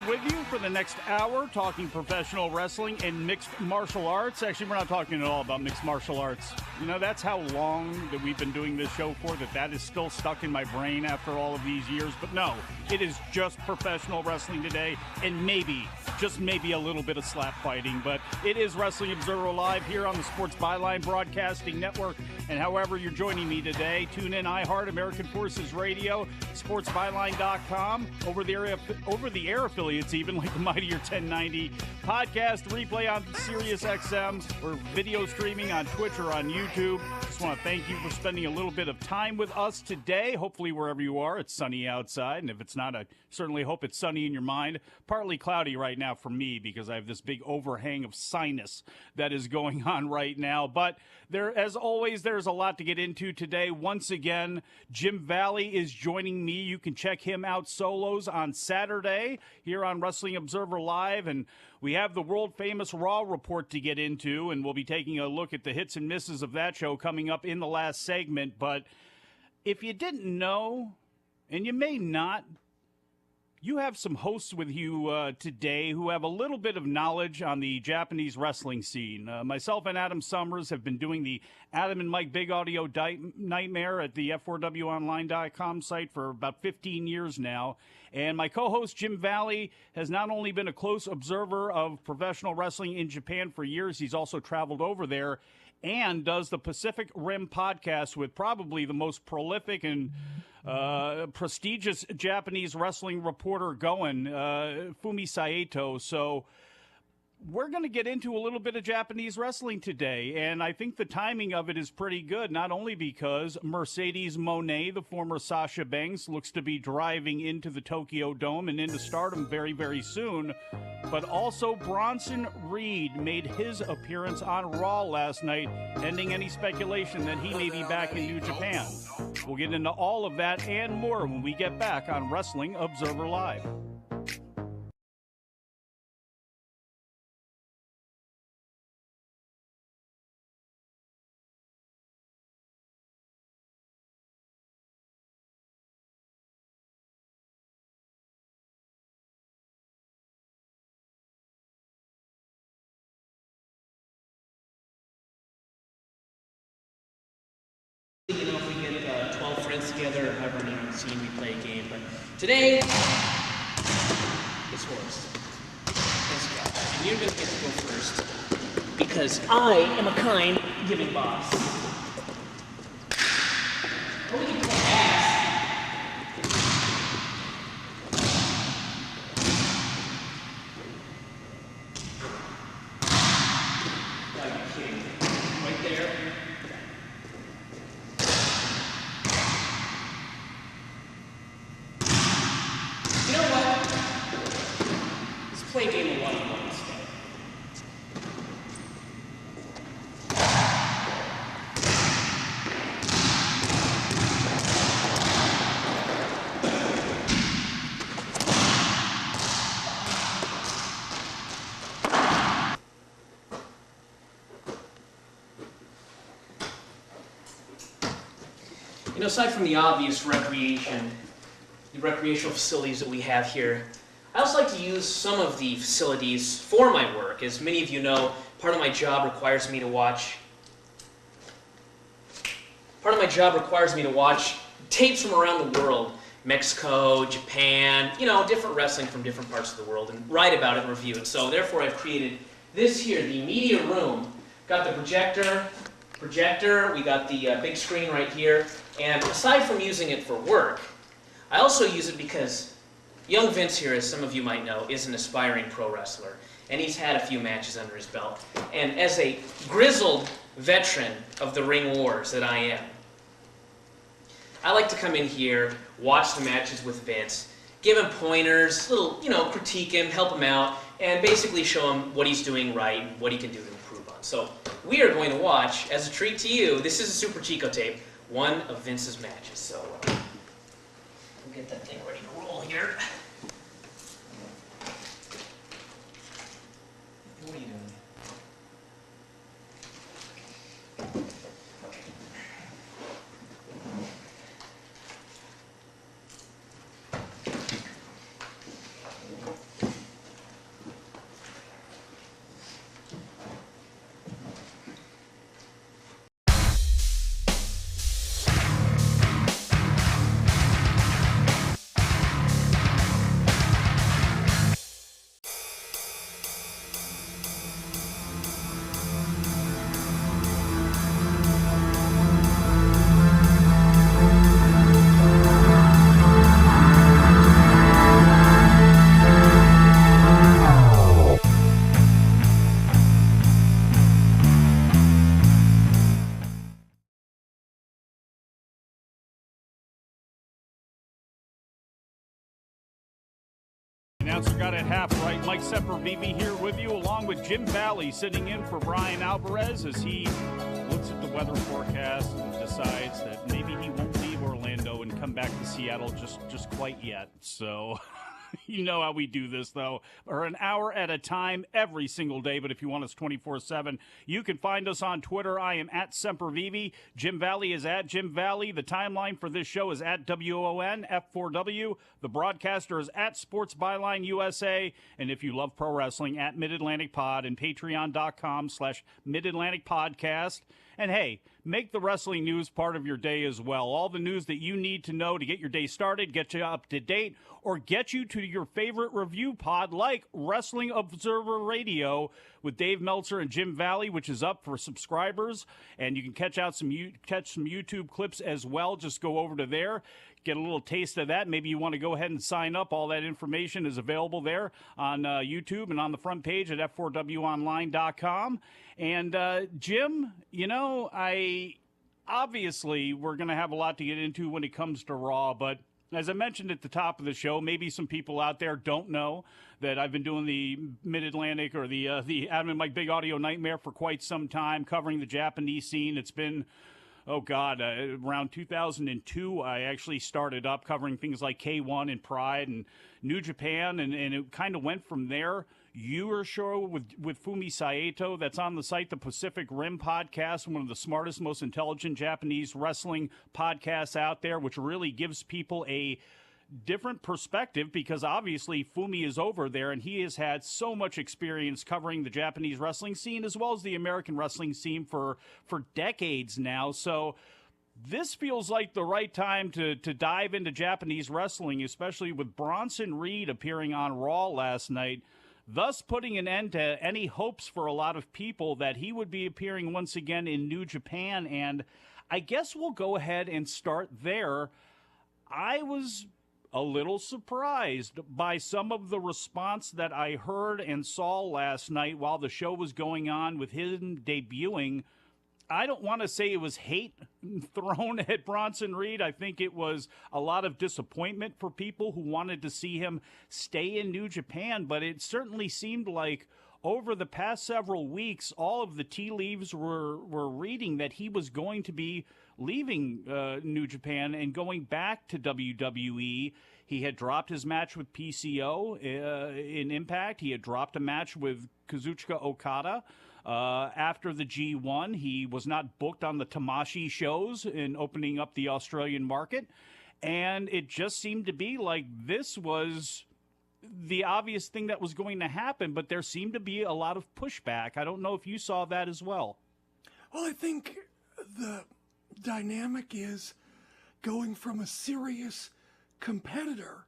With you for the next hour, talking professional wrestling and mixed martial arts. Actually, we're not talking at all about mixed martial arts. You know, that's how long that we've been doing this show for, that is still stuck in my brain after all of these years. But no, it is just professional wrestling today, and maybe, just maybe a little bit of slap fighting. But it is Wrestling Observer Live here on the Sports Byline Broadcasting Network. And however you're joining me today, tune in iHeart, American Forces Radio, sportsbyline.com, over the air affiliates, even like the Mightier 1090 podcast, replay on Sirius XM, or video streaming on Twitch or on YouTube. Just want to thank you for spending a little bit of time with us today. Hopefully, wherever you are, it's sunny outside. And if it's not, I certainly hope it's sunny in your mind. Partly cloudy right now for me because I have this big overhang of sinus that is going on right now. But there, as always, there's a lot to get into today. Once again, Jim Valley is joining me. You can check him out solos on Saturday here on Wrestling Observer Live, and we have the world-famous Raw report to get into, and we'll be taking a look at the hits and misses of that show coming up in the last segment. But if you didn't know, and you may not, you have some hosts with you today who have a little bit of knowledge on the Japanese wrestling scene. Myself and Adam Summers have been doing the Adam and Mike Big Audio Nightmare at the F4WOnline.com site for about 15 years now. And my co-host, Jim Valley, has not only been a close observer of professional wrestling in Japan for years, he's also traveled over there and does the Pacific Rim podcast with probably the most prolific and prestigious Japanese wrestling reporter going, Fumi Saito. So we're going to get into a little bit of Japanese wrestling today, and I think the timing of it is pretty good, not only because Mercedes Monet, the former Sasha Banks, looks to be driving into the Tokyo Dome and into Stardom very, very soon, but also Bronson Reed made his appearance on Raw last night, ending any speculation that he may be back in New Japan. We'll get into all of that and more when we get back on Wrestling Observer Live. You know, if we get 12 friends together, however many scene we play a game. But today, it's horse. And you're going to get to go first, because I am a kind, giving boss. Oh, we can play ass. No, you're kidding. Right there. You know what? Let's play a game of one-on-one instead. You know, aside from the obvious the recreational facilities that we have here, I also like to use some of the facilities for my work. As many of you know, part of my job requires me to watch tapes from around the world. Mexico, Japan, you know, different wrestling from different parts of the world, and write about it and review it. So therefore I've created this here, the media room. Got the projector, we got the big screen right here, and aside from using it for work, I also use it because young Vince here, as some of you might know, is an aspiring pro wrestler, and he's had a few matches under his belt. And as a grizzled veteran of the ring wars that I am, I like to come in here, watch the matches with Vince, give him pointers, critique him, help him out, and basically show him what he's doing right and what he can do to improve on. So we are going to watch, as a treat to you, this is a Super Chico tape, one of Vince's matches. So we'll get that thing ready to roll here. What are you doing? announcer got it half right. Mike Sempervive here with you, along with Jim Valley, sitting in for Brian Alvarez as he looks at the weather forecast and decides that maybe he won't leave Orlando and come back to Seattle just quite yet. So... You know how we do this, though. We're an hour at a time every single day, but if you want us 24/7, you can find us on Twitter. I am at Sempervive. Jim Valley is at Jim Valley. The timeline for this show is at WONF4W. The broadcaster is at Sports Byline USA. And if you love pro wrestling, at Mid-Atlantic Pod and Patreon.com/Mid-Atlantic Podcast. And hey, make the wrestling news part of your day as well. All the news that you need to know to get your day started, get you up to date, or get you to your favorite review pod like Wrestling Observer Radio with Dave Meltzer and Jim Valley, which is up for subscribers. And you can catch some YouTube clips as well. Just go over to there, get a little taste of that. Maybe you want to go ahead and sign up. All that information is available there on YouTube and on the front page at f4wonline.com. And Jim, you know, obviously we're going to have a lot to get into when it comes to Raw, but as I mentioned at the top of the show, maybe some people out there don't know that I've been doing the Mid-Atlantic or the Adam and Mike Big Audio Nightmare for quite some time, covering the Japanese scene. It's been, around 2002, I actually started up covering things like K1 and Pride and New Japan, and it kind of went from there. Your show with Fumi Saito that's on the site, the Pacific Rim podcast, one of the smartest, most intelligent Japanese wrestling podcasts out there, which really gives people a different perspective because obviously Fumi is over there and he has had so much experience covering the Japanese wrestling scene as well as the American wrestling scene for decades now. So this feels like the right time to dive into Japanese wrestling, especially with Bronson Reed appearing on Raw last night, thus putting an end to any hopes for a lot of people that he would be appearing once again in New Japan. And I guess we'll go ahead and start there. I was a little surprised by some of the response that I heard and saw last night while the show was going on with him debuting. I don't want to say it was hate thrown at Bronson Reed. I think it was a lot of disappointment for people who wanted to see him stay in New Japan. But it certainly seemed like over the past several weeks, all of the tea leaves were reading that he was going to be leaving New Japan and going back to WWE. He had dropped his match with PCO in Impact. He had dropped a match with Kazuchika Okada. After the G1, he was not booked on the Tamashi shows in opening up the Australian market. And it just seemed to be like this was the obvious thing that was going to happen, but there seemed to be a lot of pushback. I don't know if you saw that as well. Well, I think the dynamic is going from a serious competitor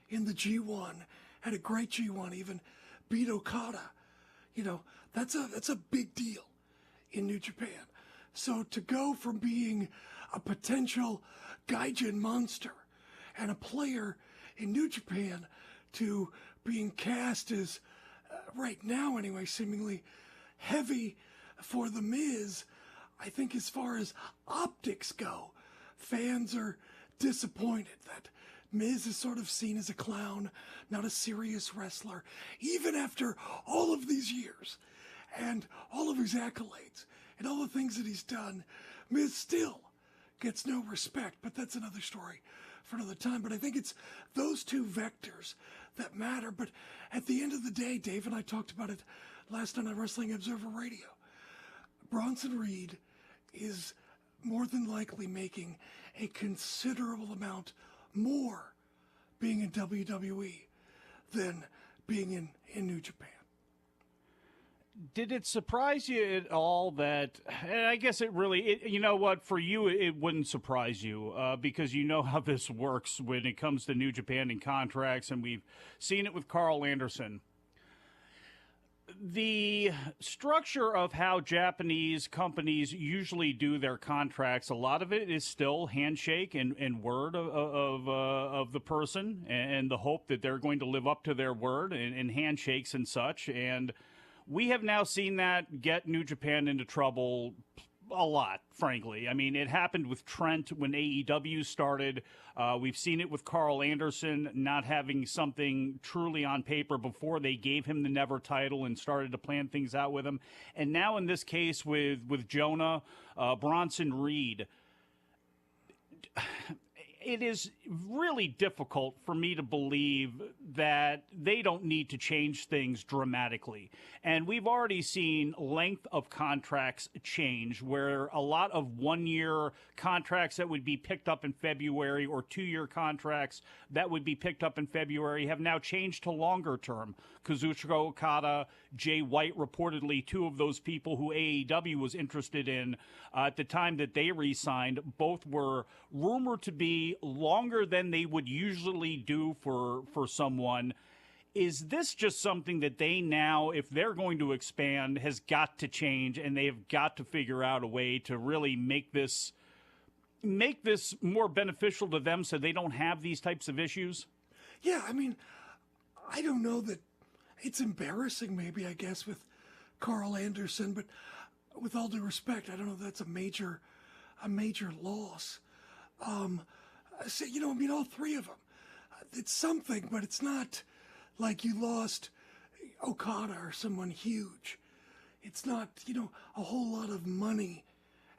in the G1, had a great G1, even beat Okada. You know, that's a big deal in New Japan. So to go from being a potential gaijin monster and a player in New Japan to being cast as, right now anyway, seemingly heavy for The Miz, I think as far as optics go, fans are disappointed that Miz is sort of seen as a clown, not a serious wrestler, even after all of these years and all of his accolades and all the things that he's done. Miz still gets no respect, but that's another story for another time. But I think it's those two vectors that matter. But at the end of the day, Dave and I talked about it last night on Wrestling Observer Radio. Bronson Reed is more than likely making a considerable amount more being in WWE than being in New Japan. Did it surprise you at all that, and I guess you know what, for you it wouldn't surprise you because you know how this works when it comes to New Japan and contracts, and we've seen it with Carl Anderson. The structure of how Japanese companies usually do their contracts, a lot of it is still handshake and word of the person and the hope that they're going to live up to their word and handshakes and such. And we have now seen that get New Japan into trouble a lot, frankly. I mean, it happened with Trent when AEW started. We've seen it with Carl Anderson not having something truly on paper before they gave him the Never title and started to plan things out with him. And now in this case with Jonah, Bronson Reed, it is really difficult for me to believe that they don't need to change things dramatically. And we've already seen length of contracts change, where a lot of one-year contracts that would be picked up in February or two-year contracts that would be picked up in February have now changed to longer term. Kazuchika Okada, Jay White, reportedly two of those people who AEW was interested in at the time that they re-signed, both were rumored to be longer than they would usually do for someone. Is this just something that they now, if they're going to expand, has got to change, and they have got to figure out a way to really make this more beneficial to them so they don't have these types of issues? Yeah, I mean, I don't know that it's embarrassing, maybe, I guess, with Carl Anderson, but with all due respect, I don't know if that's a major loss. So, I mean, all three of them. It's something, but it's not like you lost Okada or someone huge. It's not, a whole lot of money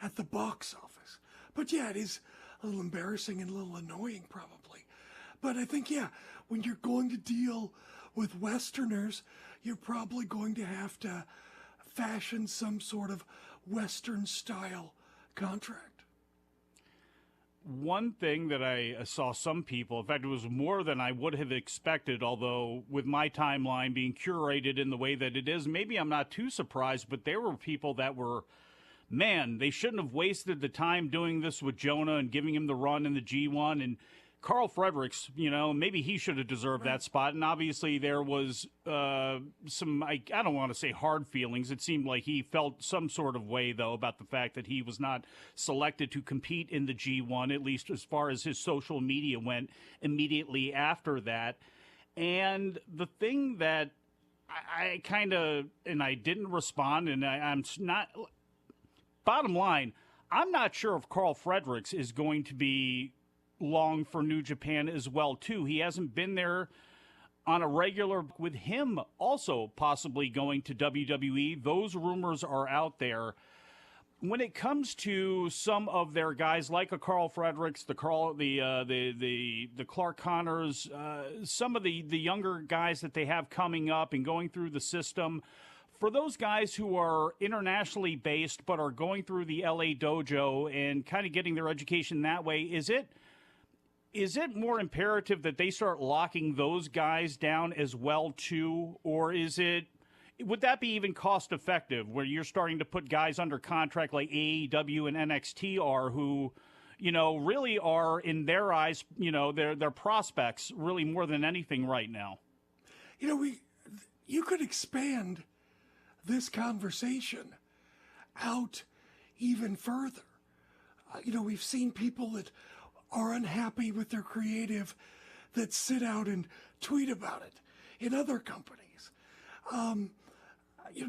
at the box office. But yeah, it is a little embarrassing and a little annoying, probably. But I think, yeah, when you're going to deal with Westerners, you're probably going to have to fashion some sort of Western-style contract. One thing that I saw some people, in fact, it was more than I would have expected, although with my timeline being curated in the way that it is, maybe I'm not too surprised, but there were people that were, man, they shouldn't have wasted the time doing this with Jonah and giving him the run in the G1. And Carl Fredericks, maybe he should have deserved that spot. And obviously there was some, I don't want to say hard feelings. It seemed like he felt some sort of way, though, about the fact that he was not selected to compete in the G1, at least as far as his social media went immediately after that. And the thing that I kind of, and I didn't respond, and I'm not, bottom line, I'm not sure if Carl Fredericks is going to be long for New Japan as well, too. He hasn't been there on a regular, with him also possibly going to WWE. Those rumors are out there. When it comes to some of their guys like a Carl Fredericks, the Clark Connors, some of the younger guys that they have coming up and going through the system, for those guys who are internationally based but are going through the LA dojo and kind of getting their education that way, is it more imperative that they start locking those guys down as well, too? Or would that be even cost effective, where you're starting to put guys under contract like AEW and NXT are, who, really are, in their eyes, their prospects really more than anything right now? You could expand this conversation out even further. We've seen people that are unhappy with their creative that sit out and tweet about it in other companies.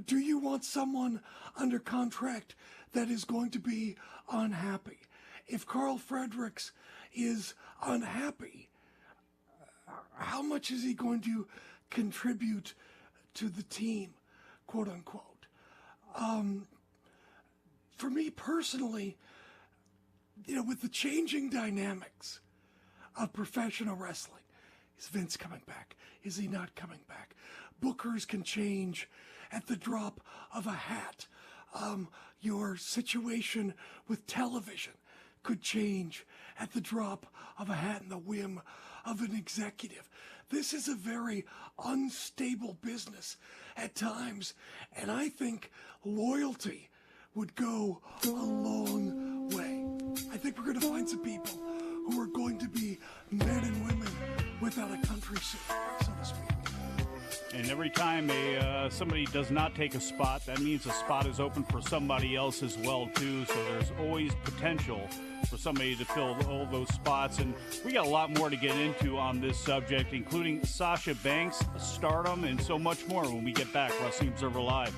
Do you want someone under contract that is going to be unhappy? If Carl Fredericks is unhappy, how much is he going to contribute to the team, quote unquote? For me personally, with the changing dynamics of professional wrestling, is Vince coming back? Is he not coming back? Bookers can change at the drop of a hat. Your situation with television could change at the drop of a hat and the whim of an executive. This is a very unstable business at times, and I think loyalty would go a long way. I think we're going to find some people who are going to be men and women without a country suit, so to speak. And every time somebody does not take a spot, that means a spot is open for somebody else as well, too. So there's always potential for somebody to fill all those spots. And we got a lot more to get into on this subject, including Sasha Banks, Stardom, and so much more when we get back. Wrestling Observer Live.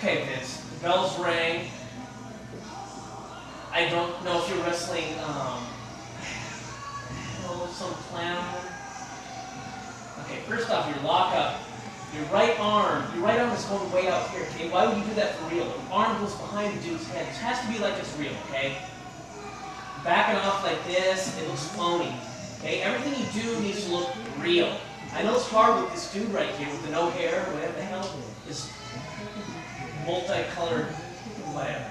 Okay, Vince, the bells rang. I don't know if you're wrestling, some clown. Okay, first off, your lock up. Your right arm is going way out here, okay? Why would you do that for real? Your arm goes behind the dude's head. This has to be like it's real, okay? Backing off like this, it looks phony. Okay, everything you do needs to look real. I know it's hard with this dude right here with the no hair, whatever the hell, this multicolored, whatever.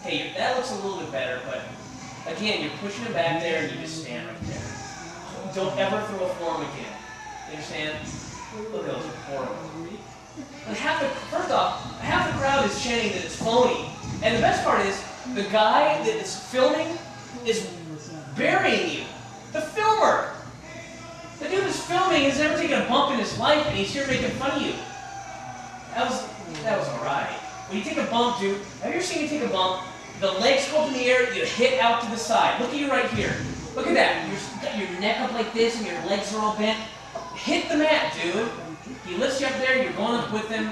Okay, that looks a little bit better, but again, you're pushing him back there and you just stand right there. Don't ever throw a form again. You understand? Look at those, are horrible. And first off, half the crowd is chanting that it's phony. And the best part is, the guy that is filming is burying you. The filmer! The dude who's filming has never taken a bump in his life and he's here making fun of you. That was alright. When you take a bump, dude, have you ever seen me take a bump? The legs go up in the air, you hit out to the side. Look at you right here. Look at that. You got your neck up like this and your legs are all bent. Hit the mat, dude. He lifts you up there, you're going up with him.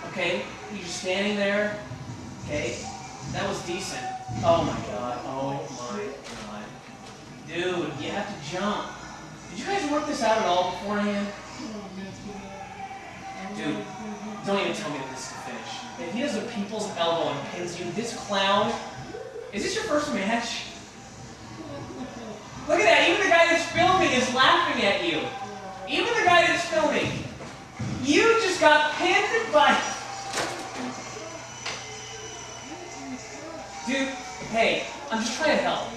Okay? You're just standing there. Okay? That was decent. Oh my god. Oh my god. Dude, you have to jump. Did you guys work this out at all beforehand? Dude, don't even tell me that this is the finish. If he does a people's elbow and pins you, this clown, is this your first match? Look at that, even the guy that's filming is laughing at you. Even the guy that's filming. You just got pinned by... Dude, hey, I'm just trying to help.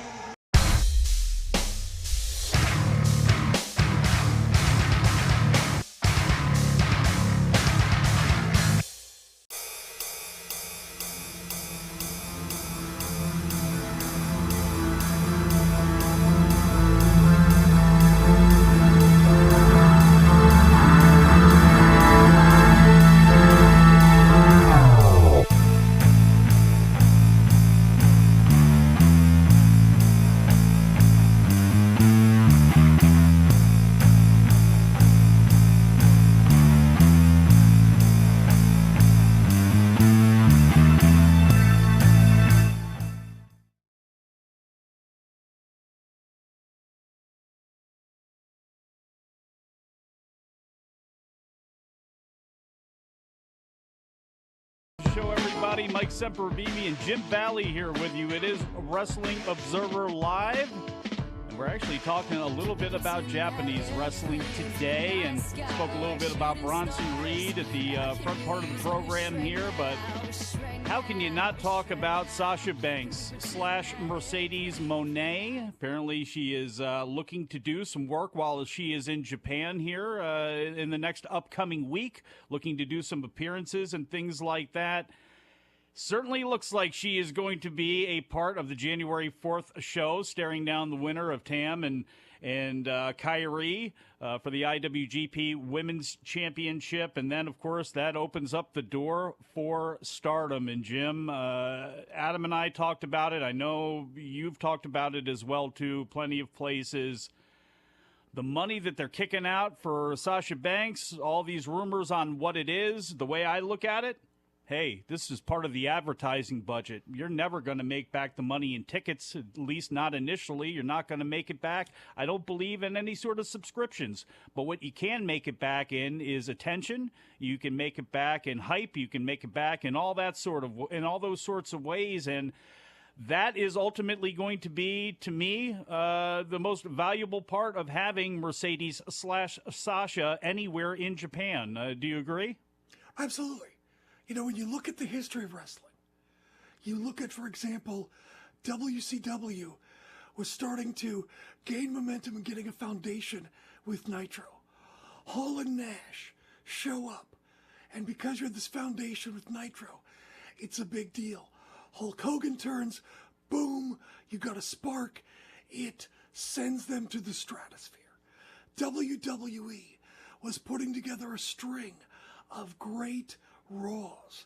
Show, everybody. Mike Sempervive and Jim Valley here with you. It is Wrestling Observer Live. And we're actually talking a little bit about Japanese wrestling today and spoke a little bit about Bronson Reed at the front part of the program here. But how can you not talk about Sasha Banks / Mercedes Monet? Apparently she is looking to do some work while she is in Japan here in the next upcoming week, looking to do some appearances and things like that. Certainly looks like she is going to be a part of the January 4th show, staring down the winner of Tam and Kyrie for the IWGP Women's Championship. And then, of course, that opens up the door for Stardom. And, Jim, Adam and I talked about it. I know you've talked about it as well, too, plenty of places. The money that they're kicking out for Sasha Banks, all these rumors on what it is, the way I look at it, hey, this is part of the advertising budget. You're never going to make back the money in tickets, at least not initially. You're not going to make it back. I don't believe in any sort of subscriptions. But what you can make it back in is attention. You can make it back in hype. You can make it back in all that in all those sorts of ways. And that is ultimately going to be, to me, the most valuable part of having Mercedes / Sasha anywhere in Japan. Do you agree? Absolutely. You know, when you look at the history of wrestling, you look at, for example, WCW was starting to gain momentum and getting a foundation with Nitro. Hall and Nash show up, and because you're this foundation with Nitro, it's a big deal. Hulk Hogan turns, boom, you got a spark, it sends them to the stratosphere. WWE was putting together a string of great Raws,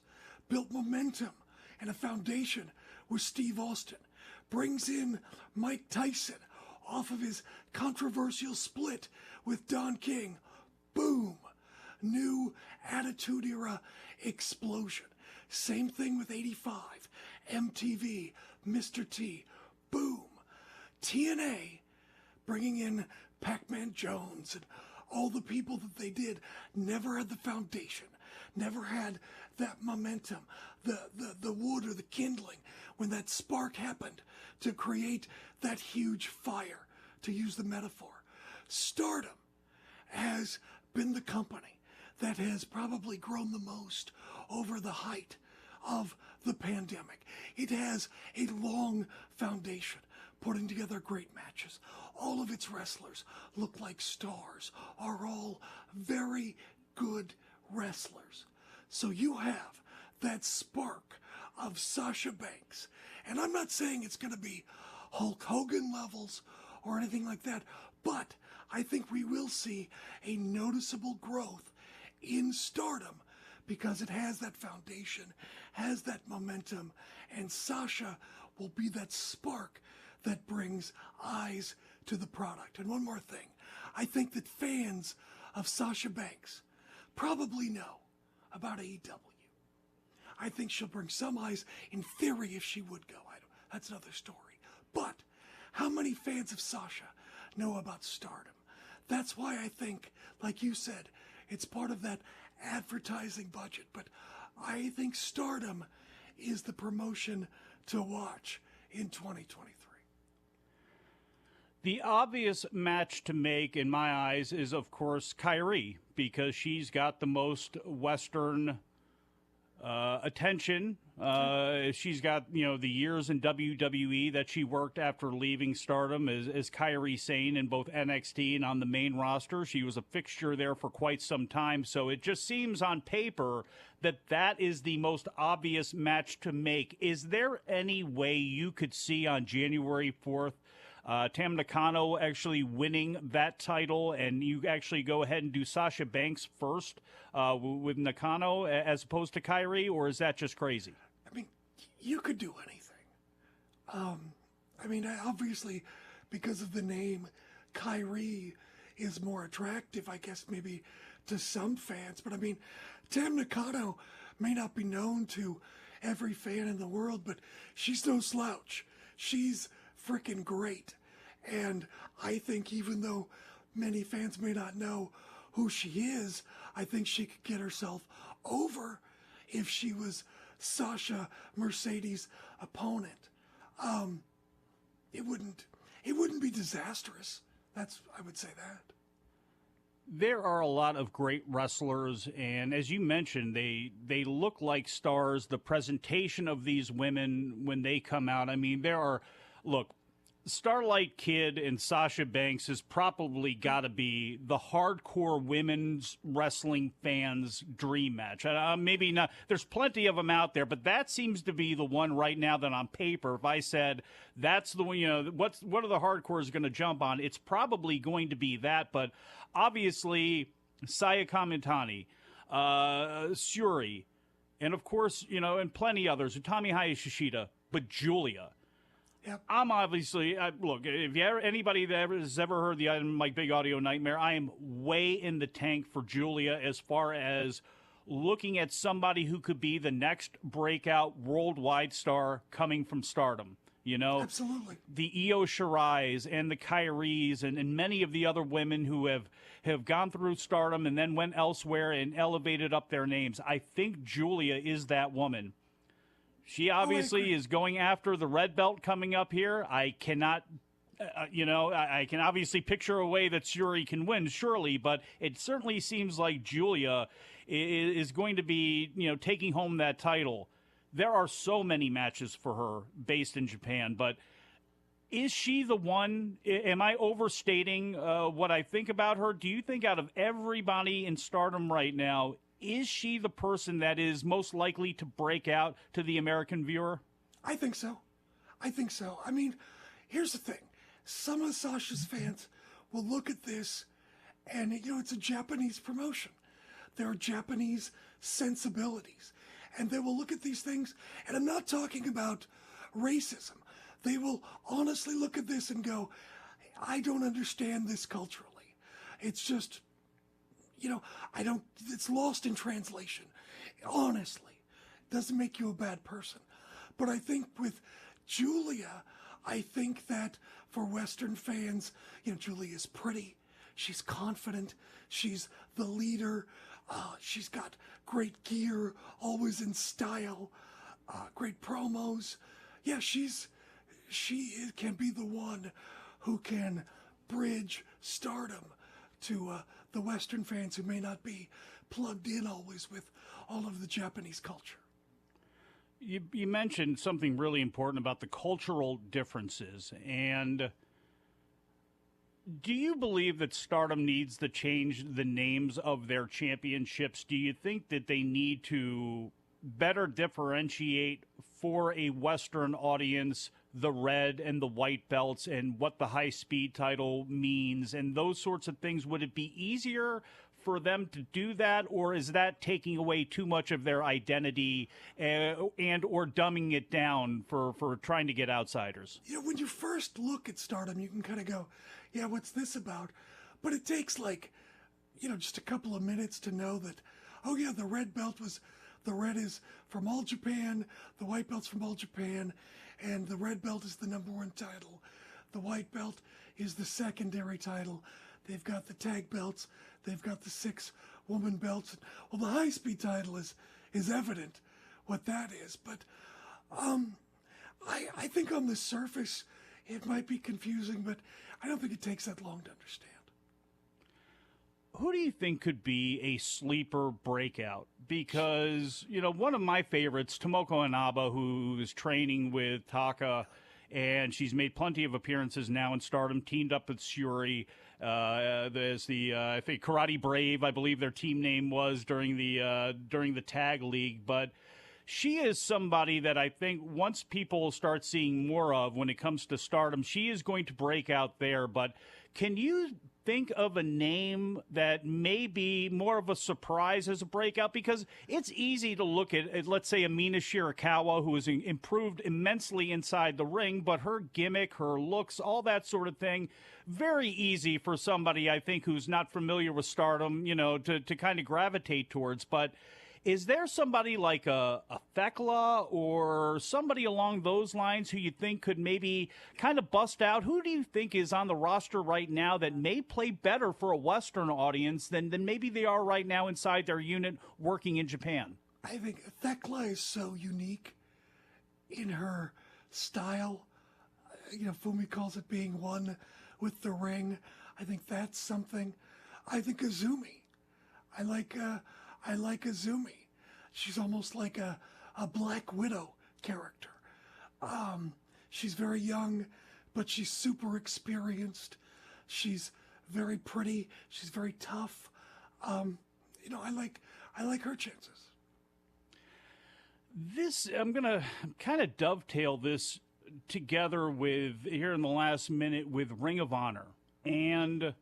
built momentum and a foundation with Steve Austin, brings in Mike Tyson off of his controversial split with Don King. Boom! New Attitude Era explosion. Same thing with 85, MTV, Mr. T, boom. TNA, bringing in Pac-Man Jones and all the people that they did, never had the foundation, never had that momentum, the wood or the kindling when that spark happened to create that huge fire, to use the metaphor. Stardom has been the company that has probably grown the most over the height of the pandemic. It has a long foundation, putting together great matches. All of its wrestlers look like stars, are all very good wrestlers. So you have that spark of Sasha Banks. And I'm not saying it's going to be Hulk Hogan levels or anything like that, but I think we will see a noticeable growth in Stardom because it has that foundation, has that momentum, and Sasha will be that spark that brings eyes to the product. And one more thing, I think that fans of Sasha Banks probably know about AEW. I think she'll bring some eyes, in theory, if she would go. That's another story. But how many fans of Sasha know about Stardom? That's why I think, like you said, it's part of that advertising budget. But I think Stardom is the promotion to watch in 2023. The obvious match to make, in my eyes, is, of course, Kyrie, because she's got the most Western attention. She's got, the years in WWE that she worked after leaving Stardom as Kyrie Sane in both NXT and on the main roster. She was a fixture there for quite some time. So it just seems on paper that is the most obvious match to make. Is there any way you could see on January 4th Tam Nakano actually winning that title, and you actually go ahead and do Sasha Banks first with Nakano as opposed to Kyrie, or is that just crazy? I mean, you could do anything. Obviously, because of the name, Kyrie is more attractive, I guess, maybe to some fans. But Tam Nakano may not be known to every fan in the world, but she's no slouch. She's freaking great. And I think even though many fans may not know who she is, I think she could get herself over if she was Sasha Mercedes' opponent. It wouldn't be disastrous. I would say that. There are a lot of great wrestlers, and as you mentioned, they look like stars. The presentation of these women when they come out, Starlight Kid and Sasha Banks has probably got to be the hardcore women's wrestling fans' dream match. Maybe not. There's plenty of them out there, but that seems to be the one right now that on paper, if I said that's the one, what are the hardcores going to jump on? It's probably going to be that, but obviously Saya Kamitani, Suri, and of course, and plenty others, Utami Hayashishita, but Julia. Yep. I'm obviously, look, if anybody that has ever heard the item Mike Big Audio Nightmare, I am way in the tank for Julia as far as looking at somebody who could be the next breakout worldwide star coming from Stardom. Absolutely. The Io Shirai's and the Kyries and many of the other women who have gone through Stardom and then went elsewhere and elevated up their names. I think Julia is that woman. She obviously is going after the red belt coming up here. I cannot, I can obviously picture a way that Shuri can win, surely, but it certainly seems like Julia is going to be, taking home that title. There are so many matches for her based in Japan, but is she the one? Am I overstating what I think about her? Do you think out of everybody in Stardom right now, is she the person that is most likely to break out to the American viewer? I think so. Here's the thing. Some of Sasha's fans will look at this and, it's a Japanese promotion. There are Japanese sensibilities. And they will look at these things, and I'm not talking about racism. They will honestly look at this and go, I don't understand this culturally. It's just, it's lost in translation. Honestly, doesn't make you a bad person. But I think with Julia, I think that for Western fans, Julia's pretty, she's confident, she's the leader, she's got great gear, always in style, great promos. Yeah, she can be the one who can bridge Stardom to the Western fans who may not be plugged in always with all of the Japanese culture. You mentioned something really important about the cultural differences, and do you believe that Stardom needs to change the names of their championships? Do you think that they need to better differentiate for a Western audience the red and the white belts and what the high-speed title means and those sorts of things? Would it be easier for them to do that, or is that taking away too much of their identity and or dumbing it down for trying to get outsiders? When you first look at Stardom, you can kind of go, yeah, what's this about? But it takes just a couple of minutes to know that, oh yeah, the red is from All Japan, the white belt's from All Japan, and the red belt is the #1 title. The white belt is the secondary title. They've got the tag belts. They've got the 6-woman belts. Well, the high-speed title is evident what that is. But I think on the surface it might be confusing, but I don't think it takes that long to understand. Who do you think could be a sleeper breakout? Because, one of my favorites, Tomoko Inaba, who is training with Taka, and she's made plenty of appearances now in Stardom, teamed up with Shuri. There's I think Karate Brave, I believe their team name was during the tag league. But she is somebody that I think once people start seeing more of when it comes to Stardom, she is going to break out there. But can you think of a name that may be more of a surprise as a breakout? Because it's easy to look at, let's say, Amina Shirakawa, who has improved immensely inside the ring, but her gimmick, her looks, all that sort of thing, very easy for somebody, I think, who's not familiar with Stardom, to kind of gravitate towards. But is there somebody like a Thekla or somebody along those lines who you think could maybe kind of bust out? Who do you think is on the roster right now that may play better for a Western audience than maybe they are right now inside their unit working in Japan? I think Thekla is so unique in her style. Fumi calls it being one with the ring. I think that's something. I think Azumi. I like Azumi. She's almost like a Black Widow character. She's very young, but she's super experienced. She's very pretty. She's very tough. I like her chances. I'm going to kind of dovetail this together with, here in the last minute, with Ring of Honor. And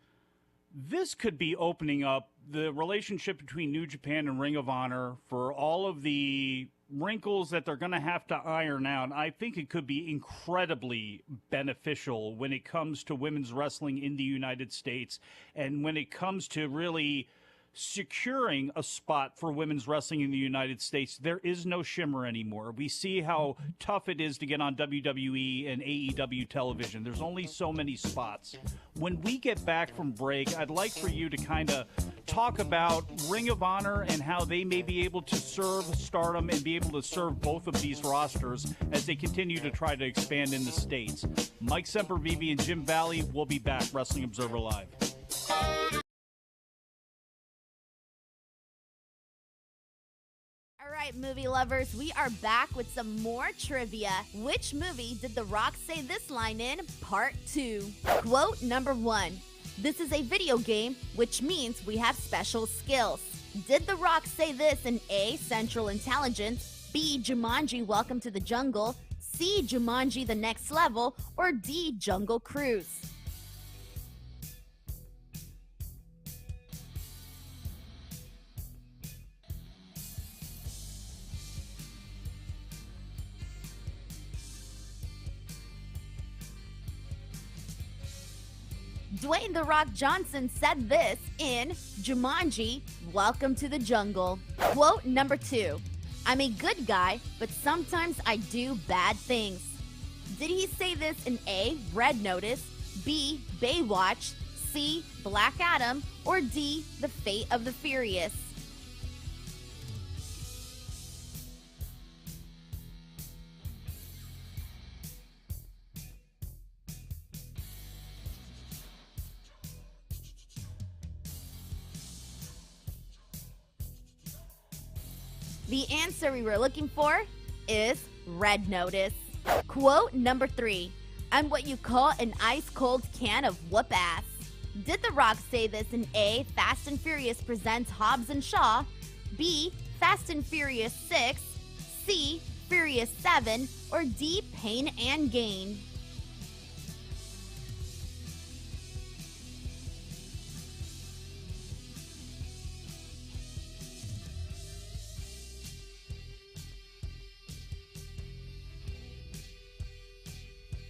this could be opening up the relationship between New Japan and Ring of Honor for all of the wrinkles that they're going to have to iron out. I think it could be incredibly beneficial when it comes to women's wrestling in the United States and when it comes to really securing a spot for women's wrestling in the United States. There is no shimmer anymore. We see how tough it is to get on WWE and AEW television. There's only so many spots. When we get back from break, I'd like for you to kind of talk about Ring of Honor and how they may be able to serve Stardom and be able to serve both of these rosters as they continue to try to expand in the States. Mike Sempervive and Jim Valley will be back. Wrestling Observer Live. All right, movie lovers, we are back with some more trivia. Which movie did The Rock say this line in? Part 2. Quote number 1. This is a video game, which means we have special skills. Did The Rock say this in A, Central Intelligence, B, Jumanji Welcome to the Jungle, C, Jumanji The Next Level, or D, Jungle Cruise? Dwayne "The Rock" Johnson said this in Jumanji Welcome to the Jungle. Quote number 2. I'm a good guy, but sometimes I do bad things. Did he say this in A, Red Notice, B, Baywatch, C, Black Adam, or D, The Fate of the Furious? The answer we were looking for is Red Notice. Quote number 3. I'm what you call an ice-cold can of whoop ass. Did The Rock say this in A, Fast and Furious presents Hobbs and Shaw, B, Fast and Furious 6, C, Furious 7, or D, Pain and Gain?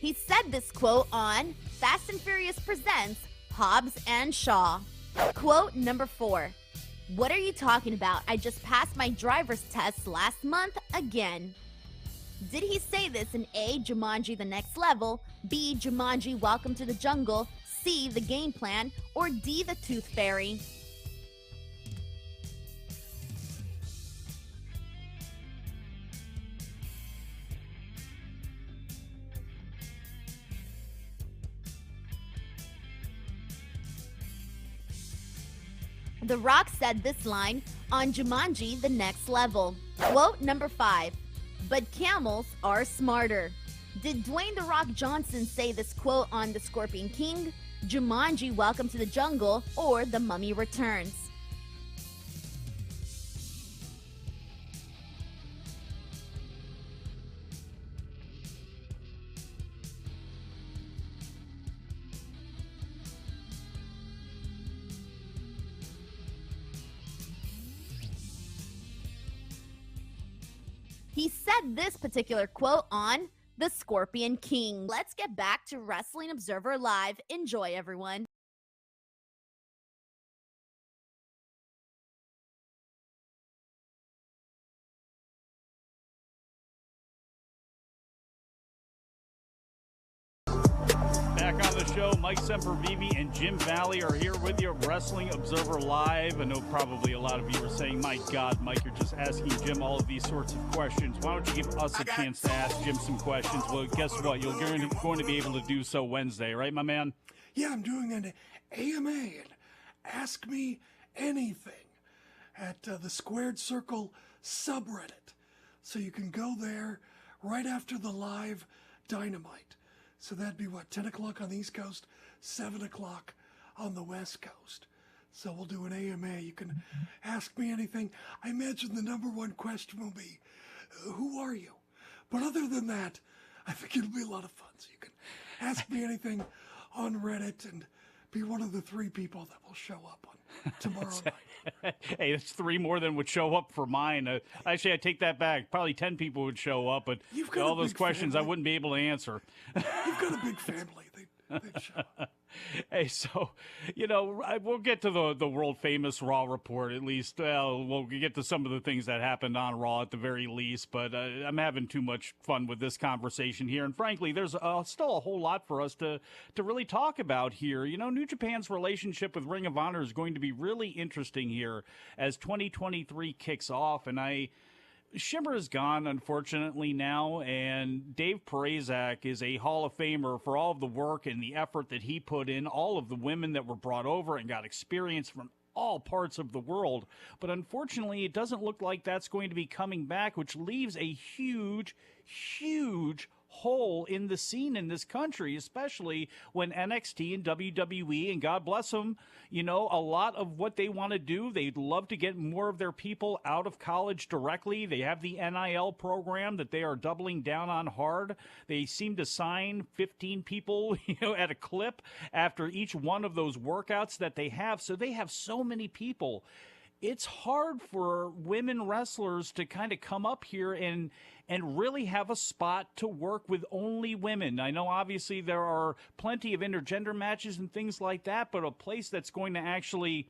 He said this quote on Fast and Furious presents Hobbs and Shaw. Quote number 4. What are you talking about? I just passed my driver's test last month again. Did he say this in A, Jumanji The Next Level, B, Jumanji Welcome to the Jungle, C, The Game Plan, or D, The Tooth Fairy? The Rock said this line on Jumanji The Next Level. Quote number 5. But camels are smarter. Did Dwayne The Rock Johnson say this quote on The Scorpion King, Jumanji Welcome to the Jungle, or The Mummy Returns? He said this particular quote on The Scorpion King. Let's get back to Wrestling Observer Live. Enjoy, everyone. Back on the show, Mike Sempervive and Jim Valley are here with you, Wrestling Observer Live. I know probably a lot of you are saying, my God, Mike, you're just asking Jim all of these sorts of questions. Why don't you give us a chance to ask Jim some questions? Well, guess what? You're going to be able to do so Wednesday, right, my man? Yeah, I'm doing an AMA and Ask Me Anything at the Squared Circle subreddit. So you can go there right after the live Dynamite. So that'd be what, 10 o'clock on the East Coast, 7 o'clock on the West Coast. So we'll do an AMA. You can ask me anything. I imagine the number one question will be, who are you? But other than that, I think it'll be a lot of fun. So you can ask me anything on Reddit and be one of the 3 people that will show up on tomorrow night. Hey, that's 3 more than would show up for mine. Actually, I take that back. Probably 10 people would show up, but all those questions I wouldn't be able to answer. You've got a big family. They'd show up. Hey, so, we'll get to the world-famous Raw report, at least. We'll get to some of the things that happened on Raw at the very least, but I'm having too much fun with this conversation here. And frankly, there's still a whole lot for us to really talk about here. New Japan's relationship with Ring of Honor is going to be really interesting here as 2023 kicks off. And Shimmer is gone, unfortunately, now, and Dave Parazak is a Hall of Famer for all of the work and the effort that he put in, all of the women that were brought over and got experience from all parts of the world. But unfortunately, it doesn't look like that's going to be coming back, which leaves a huge, huge hole in the scene in this country, especially when NXT and WWE, and God bless them, a lot of what they want to do, they'd love to get more of their people out of college directly. They have the NIL program that they are doubling down on hard. They seem to sign 15 people, at a clip after each one of those workouts that they have. So they have so many people. It's hard for women wrestlers to kind of come up here and really have a spot to work with only women. I know obviously there are plenty of intergender matches and things like that, but a place that's going to actually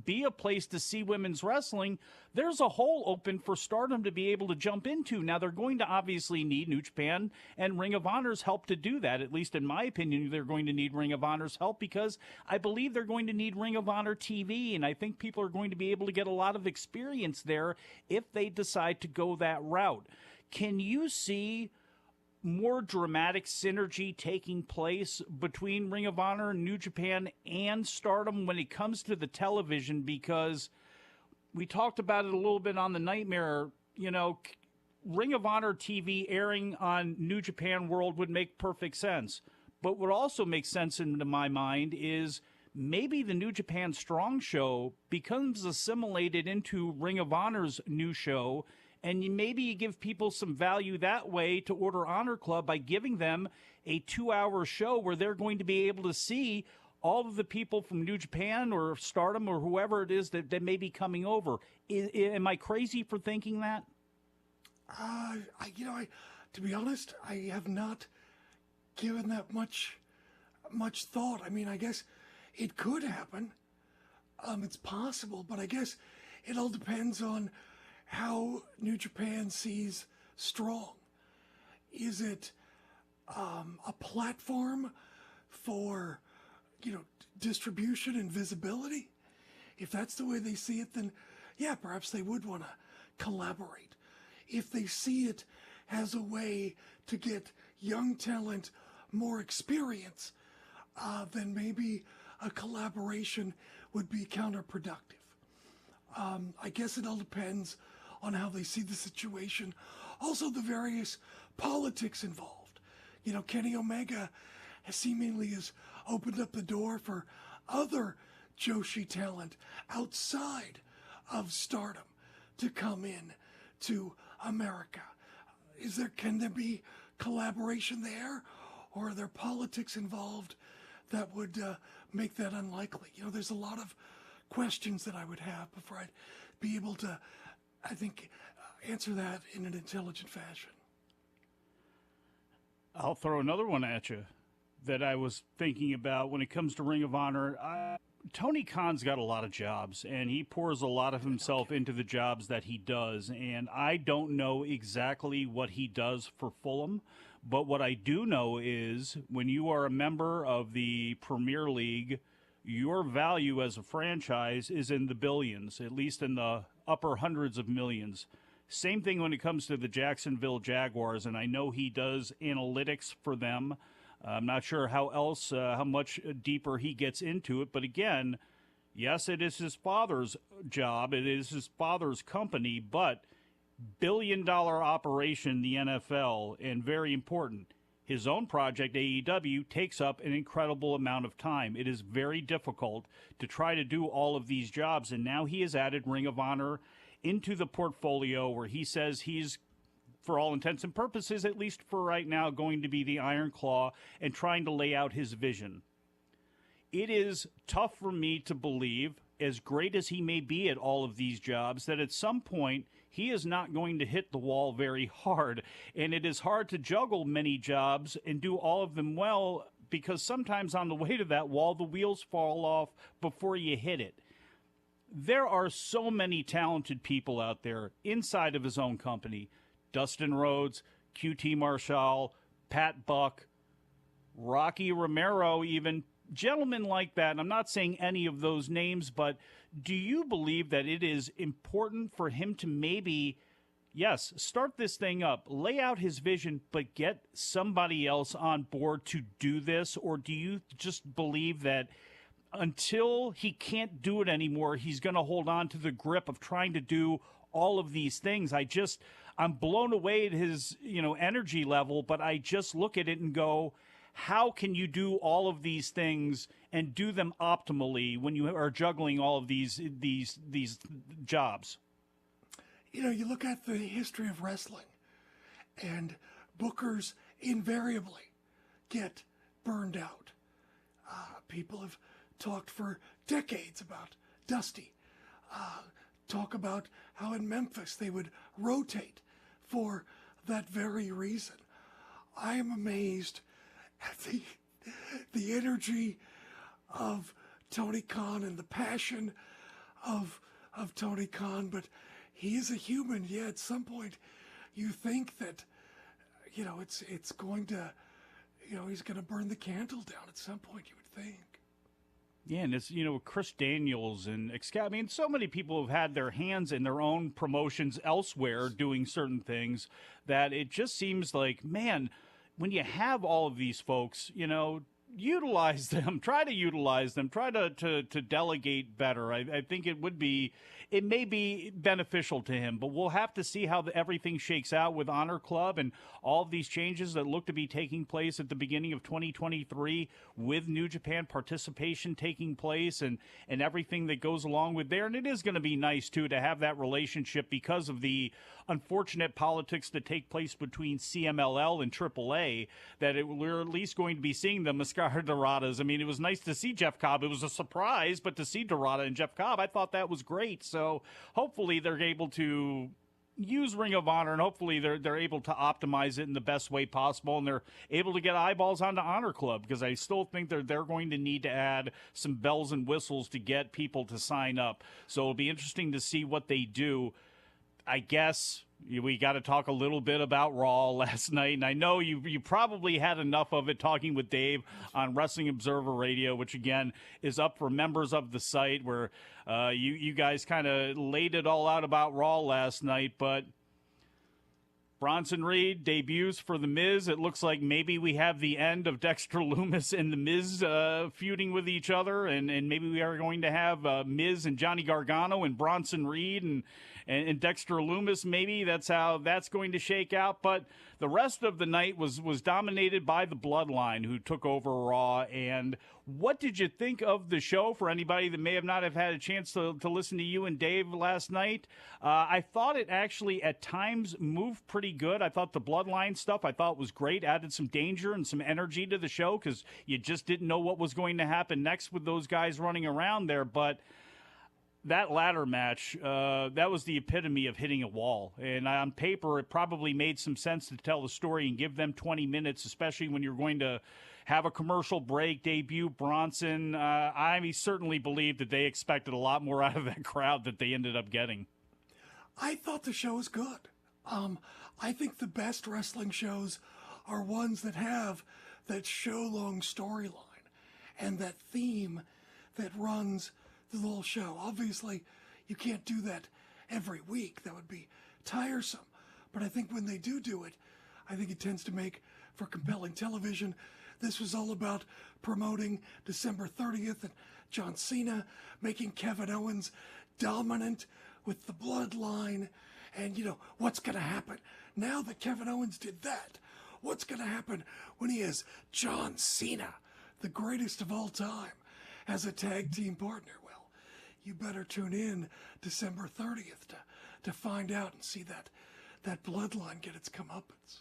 be a place to see women's wrestling, there's a hole open for Stardom to be able to jump into. Now, they're going to obviously need New Japan and Ring of Honor's help to do that. At least in my opinion, they're going to need Ring of Honor's help because I believe they're going to need Ring of Honor TV, and I think people are going to be able to get a lot of experience there if they decide to go that route. Can you see more dramatic synergy taking place between Ring of Honor, New Japan, and Stardom when it comes to the television? Because we talked about it a little bit on the Nightmare. Ring of Honor TV airing on New Japan World would make perfect sense. But what also makes sense into my mind is maybe the New Japan Strong show becomes assimilated into Ring of Honor's new show, and maybe you give people some value that way to Order Honor Club by giving them a 2-hour show where they're going to be able to see all of the people from New Japan or Stardom or whoever it is that may be coming over. Am I crazy for thinking that? To be honest, I have not given that much thought. I mean, I guess it could happen. It's possible, but I guess it all depends on how New Japan sees Strong. Is it a platform for, distribution and visibility? If that's the way they see it, then yeah, perhaps they would want to collaborate. If they see it as a way to get young talent more experience, then maybe a collaboration would be counterproductive. I guess it all depends on how they see the situation. Also, the various politics involved. Kenny Omega seemingly has opened up the door for other Joshi talent outside of Stardom to come in to America. Can there be collaboration there, or are there politics involved that would make that unlikely? There's a lot of questions that I would have before I'd be able to, I think, answer that in an intelligent fashion. I'll throw another one at you that I was thinking about when it comes to Ring of Honor. Tony Khan's got a lot of jobs, and he pours a lot of himself into the jobs that he does. And I don't know exactly what he does for Fulham, but what I do know is when you are a member of the Premier League, your value as a franchise is in the billions, at least in the upper hundreds of millions. Same thing when it comes to the Jacksonville Jaguars, and I know he does analytics for them. I'm not sure how much deeper he gets into it, but again, yes, it is his father's job, it is his father's company, but billion-dollar operation, the NFL, and very important. His own project, AEW, takes up an incredible amount of time. It is very difficult to try to do all of these jobs, and now he has added Ring of Honor into the portfolio where he says he's, for all intents and purposes, at least for right now, going to be the Iron Claw and trying to lay out his vision. It is tough for me to believe, as great as he may be at all of these jobs, that at some point he is not going to hit the wall very hard. And it is hard to juggle many jobs and do all of them well, because sometimes on the way to that wall, the wheels fall off before you hit it. There are so many talented people out there inside of his own company. Dustin Rhodes, QT Marshall, Pat Buck, Rocky Romero, even gentlemen like that. And I'm not saying any of those names, but do you believe that it is important for him to maybe, yes, start this thing up, lay out his vision, but get somebody else on board to do this? Or do you just believe that until he can't do it anymore, he's going to hold on to the grip of trying to do all of these things? I'm blown away at his, energy level, but I just look at it and go, how can you do all of these things and do them optimally when you are juggling all of these jobs? You look at the history of wrestling, and bookers invariably get burned out. People have talked for decades about Dusty. Talk about how in Memphis they would rotate for that very reason. I am amazed at the energy of Tony Khan and the passion of Tony Khan, but he is a human. Yeah, at some point, you think that, it's going to, he's going to burn the candle down at some point. You would think. Yeah, and it's, Chris Daniels and I mean, so many people have had their hands in their own promotions elsewhere doing certain things that it just seems like, man, when you have all of these folks, utilize them, try to utilize them, try to delegate better. I think it may be beneficial to him, but we'll have to see how everything shakes out with Honor Club and all of these changes that look to be taking place at the beginning of 2023 with New Japan participation taking place and everything that goes along with there. And it is going to be nice, too, to have that relationship because of the unfortunate politics that take place between CMLL and AAA, that we're at least going to be seeing the Mascara Doradas. I mean, it was nice to see Jeff Cobb. It was a surprise, but to see Dorada and Jeff Cobb, I thought that was great. So hopefully they're able to use Ring of Honor, and hopefully they're able to optimize it in the best way possible, and they're able to get eyeballs onto Honor Club, because I still think they're going to need to add some bells and whistles to get people to sign up. So it'll be interesting to see what they do. I guess we got to talk a little bit about Raw last night, and I know you probably had enough of it talking with Dave on Wrestling Observer Radio, which again is up for members of the site, where you guys kind of laid it all out about Raw last night. But Bronson Reed debuts for The Miz. It looks like maybe we have the end of Dexter Lumis and The Miz feuding with each other, and maybe we are going to have Miz and Johnny Gargano and Bronson Reed and Dexter Lumis. Maybe that's how that's going to shake out. But the rest of the night was dominated by the Bloodline, who took over Raw. And what did you think of the show, for anybody that may have not have had a chance to listen to you and Dave last night? I thought it actually at times moved pretty good. I thought the Bloodline stuff was great, added some danger and some energy to the show, because you just didn't know what was going to happen next with those guys running around there. But that ladder match, that was the epitome of hitting a wall. And on paper, it probably made some sense to tell the story and give them 20 minutes, especially when you're going to have a commercial break, debut Bronson. I certainly believe that they expected a lot more out of that crowd that they ended up getting. I thought the show was good. I think the best wrestling shows are ones that have that show-long storyline and that theme that runs the whole show. Obviously, you can't do that every week. That would be tiresome. But I think when they do it, I think it tends to make for compelling television. This was all about promoting December 30th and John Cena, making Kevin Owens dominant with the Bloodline. And, what's going to happen now that Kevin Owens did that? What's going to happen when he has John Cena, the greatest of all time, as a tag team partner? Well, you better tune in December 30th to find out and see that Bloodline get its comeuppance.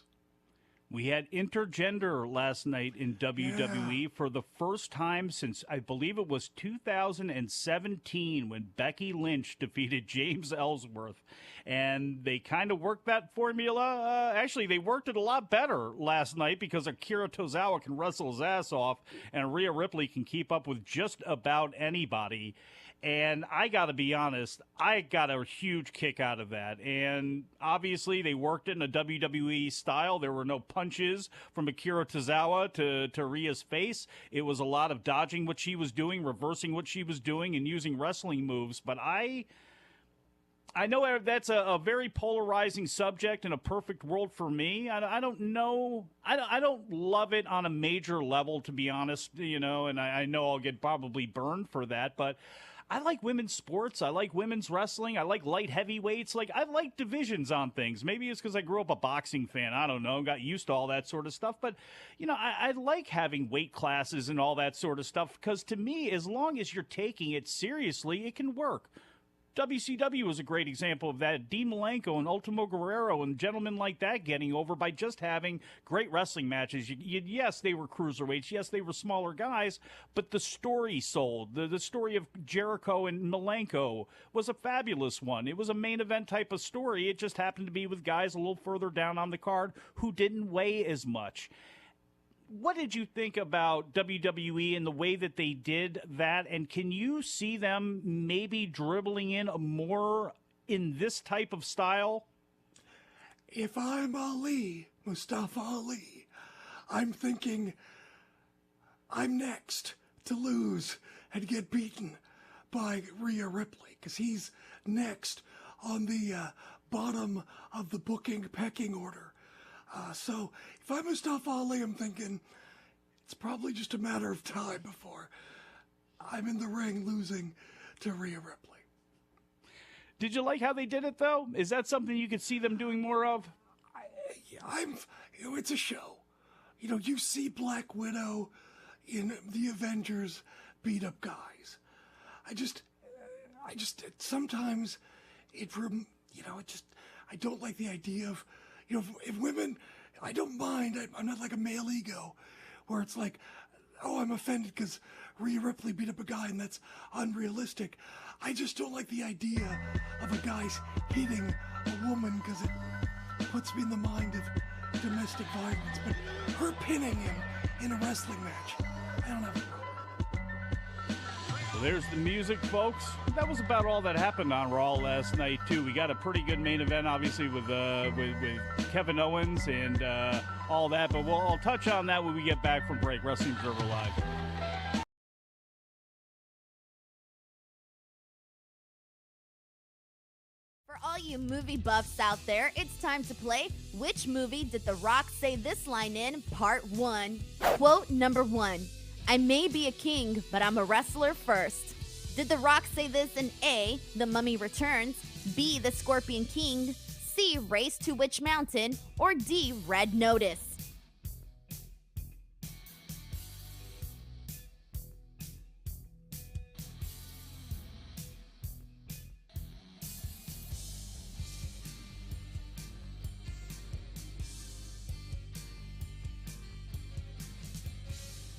We had intergender last night in WWE for the first time since, I believe it was 2017, when Becky Lynch defeated James Ellsworth. And they kind of worked that formula. Actually, they worked it a lot better last night, because Akira Tozawa can wrestle his ass off, and Rhea Ripley can keep up with just about anybody. And I got to be honest, I got a huge kick out of that. And obviously, they worked it in a WWE style. There were no punches from Akira Tozawa to Rhea's face. It was a lot of dodging what she was doing, reversing what she was doing, and using wrestling moves. But I know that's a very polarizing subject in a perfect world for me. I don't know. I don't love it on a major level, to be honest, and I know I'll get probably burned for that, but I like women's sports. I like women's wrestling. I like light heavyweights. I like divisions on things. Maybe it's because I grew up a boxing fan. I don't know. Got used to all that sort of stuff. But, I like having weight classes and all that sort of stuff, because to me, as long as you're taking it seriously, it can work. WCW was a great example of that. Dean Malenko and Ultimo Guerrero and gentlemen like that getting over by just having great wrestling matches. Yes, they were cruiserweights. Yes, they were smaller guys, but the story sold. The story of Jericho and Malenko was a fabulous one. It was a main event type of story. It just happened to be with guys a little further down on the card who didn't weigh as much. what did you think about WWE and the way that they did that? And can you see them maybe dribbling in more in this type of style? If I'm Ali, Mustafa Ali, I'm thinking I'm next to lose and get beaten by Rhea Ripley, because he's next on the bottom of the booking pecking order. So if I'm Mustafa Ali, I'm thinking it's probably just a matter of time before I'm in the ring losing to Rhea Ripley. Did you like how they did it, though? Is that something you could see them doing more of? It's a show. You see Black Widow in the Avengers beat up guys. I just sometimes I don't like the idea of, if women, I don't mind. I'm not like a male ego where it's like, oh, I'm offended because Rhea Ripley beat up a guy and that's unrealistic. I just don't like the idea of a guy's hitting a woman because it puts me in the mind of domestic violence. But her pinning him in a wrestling match, I don't have a problem. Well, there's the music, folks. That was about all that happened on Raw last night, too. We got a pretty good main event, obviously, with Kevin Owens and all that. But I'll touch on that when we get back from break. Wrestling Observer Live. For all you movie buffs out there, it's time to play Which Movie Did The Rock Say This Line In? Part 1. Quote number 1. I may be a king, but I'm a wrestler first. Did The Rock say this in A, The Mummy Returns, B, The Scorpion King, C, Race to Witch Mountain, or D, Red Notice?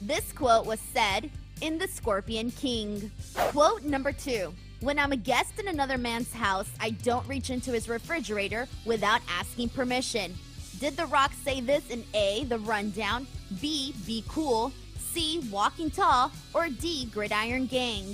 This quote was said in The Scorpion King. Quote number 2. When I'm a guest in another man's house, I don't reach into his refrigerator without asking permission. Did The Rock say this in A, The Rundown, B, Be Cool, C, Walking Tall, or D, Gridiron Gang?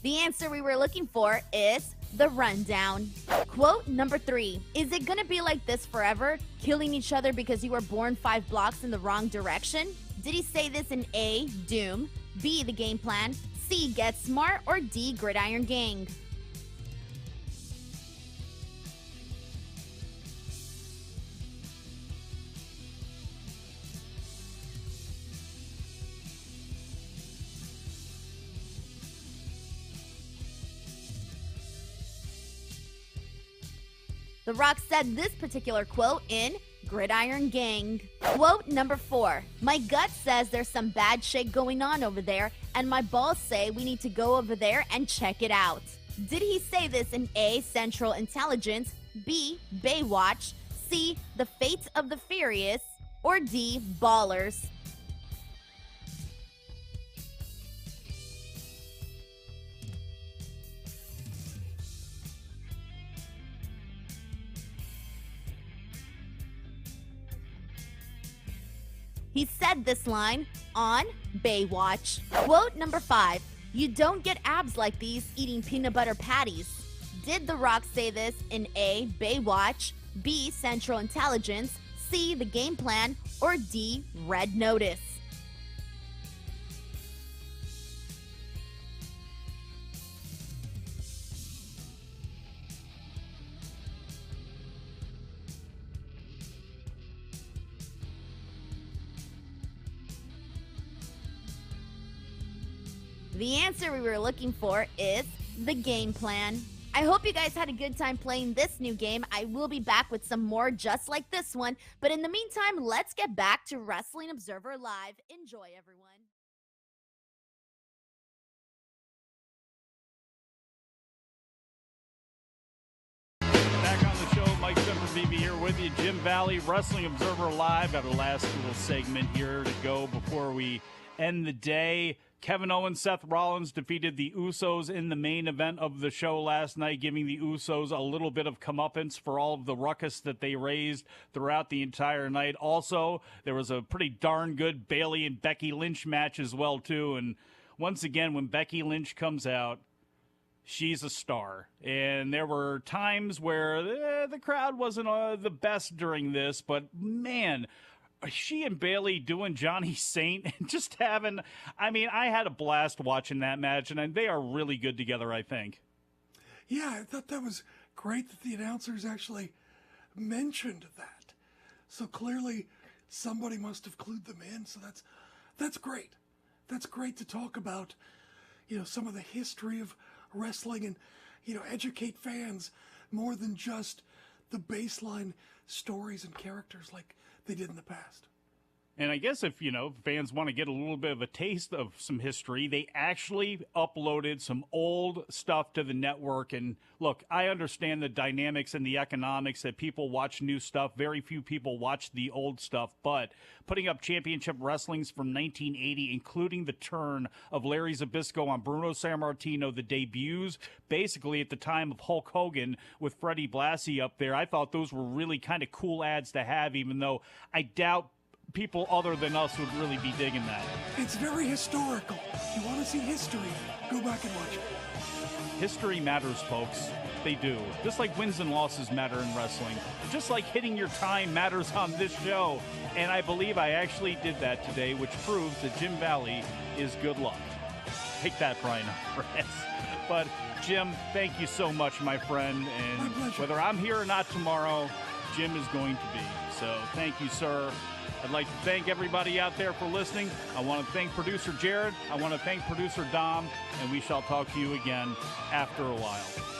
The answer we were looking for is The Rundown. Quote number 3. Is it gonna be like this forever? Killing each other because you were born 5 blocks in the wrong direction? Did he say this in A, Doom, B, The Game Plan, C, Get Smart, or D, Gridiron Gang? The Rock said this particular quote in Gridiron Gang. Quote number 4. My gut says there's some bad shit going on over there, and my balls say we need to go over there and check it out. Did he say this in A, Central Intelligence, B, Baywatch, C, The Fate of the Furious, or D, Ballers? He said this line on Baywatch. Quote number 5. You don't get abs like these eating peanut butter patties. Did The Rock say this in A, Baywatch, B, Central Intelligence, C, The Game Plan, or D, Red Notice? The answer we were looking for is The Game Plan. I hope you guys had a good time playing this new game. I will be back with some more just like this one. But in the meantime, let's get back to Wrestling Observer Live. Enjoy, everyone. Back on the show, Mike Sempervive here with you. Jim Valley, Wrestling Observer Live. Got our last little segment here to go before we end the day. Kevin Owens, Seth Rollins defeated the Usos in the main event of the show last night, giving the Usos a little bit of comeuppance for all of the ruckus that they raised throughout the entire night. Also, there was a pretty darn good Bayley and Becky Lynch match as well, too. And once again, when Becky Lynch comes out, she's a star. And there were times where the crowd wasn't the best during this, but man, she and Bayley doing Johnny Saint and just having, I mean, I had a blast watching that match, and they are really good together, I think. Yeah, I thought that was great that the announcers actually mentioned that. So clearly somebody must have clued them in, so that's great. That's great to talk about, some of the history of wrestling and, educate fans more than just the baseline stories and characters like they did in the past. And I guess if, fans want to get a little bit of a taste of some history, they actually uploaded some old stuff to the network. And look, I understand the dynamics and the economics that people watch new stuff. Very few people watch the old stuff. But putting up championship wrestlings from 1980, including the turn of Larry Zbyszko on Bruno Sammartino, the debuts basically at the time of Hulk Hogan with Freddie Blassie up there, I thought those were really kind of cool ads to have, even though I doubt people other than us would really be digging that. It's very historical. If you want to see history, go back and watch it. History matters, folks. They do. Just like wins and losses matter in wrestling. Just like hitting your time matters on this show. And I believe I actually did that today, which proves that Jim Valley is good luck. Take that, Brian Alvarez. But, Jim, thank you so much, my friend. And my pleasure. Whether I'm here or not tomorrow, Jim is going to be. So thank you, sir. I'd like to thank everybody out there for listening. I want to thank producer Jared. I want to thank producer Dom. And we shall talk to you again after a while.